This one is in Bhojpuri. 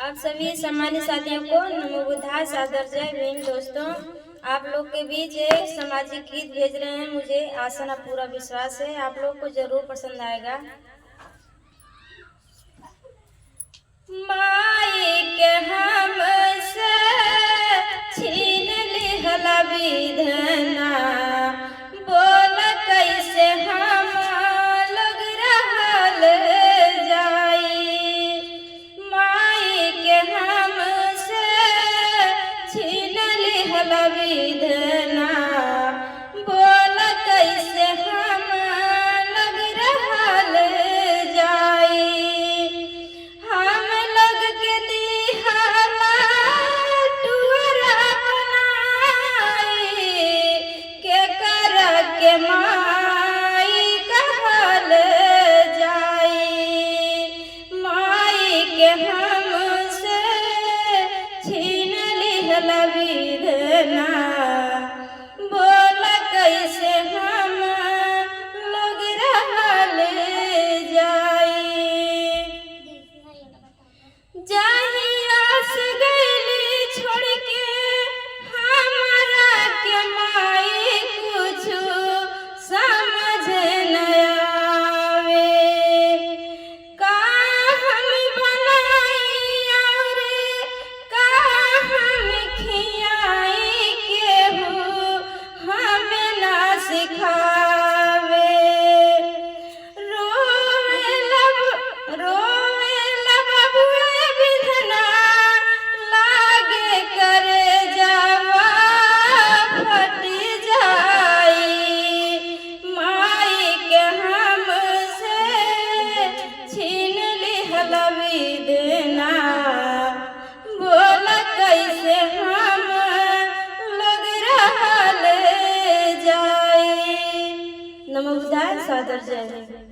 आप सभी सम्मानित साथियों को नमो बुद्धाय सादर जय भीम। दोस्तों, आप लोग के बीच एक सामाजिक गीत भेज रहे हैं। मुझे आशा ना पूरा विश्वास है आप लोग को जरूर पसंद आएगा। माई के हमसे छीन लिहला विधना, बोल कैसे हम लोग रहल जाई। माई के हमसे छीन लिहला विधना, बोल कैसे हम लोग रहल जाई। हम लोग के दिहाला टुअरा बनाई, के कर के माई कहल जाई। माई के हमसे छीन लिहला विधना, बोल कैसे हम लोग रहल जाई। जहिया से गइली छोड़ के हमरा के माई, कुछु समझ न आवे। का हम बनाई और का हम खियाई, केहू हमें ना सिखावे। रोवेला बबुआ विधना, लागे करे जावा फट जाई। माई के हमसे छीन लिहला विधना, बोल कैसे हम लोग रहल जाई। नमो बुद्धाय सादर जय।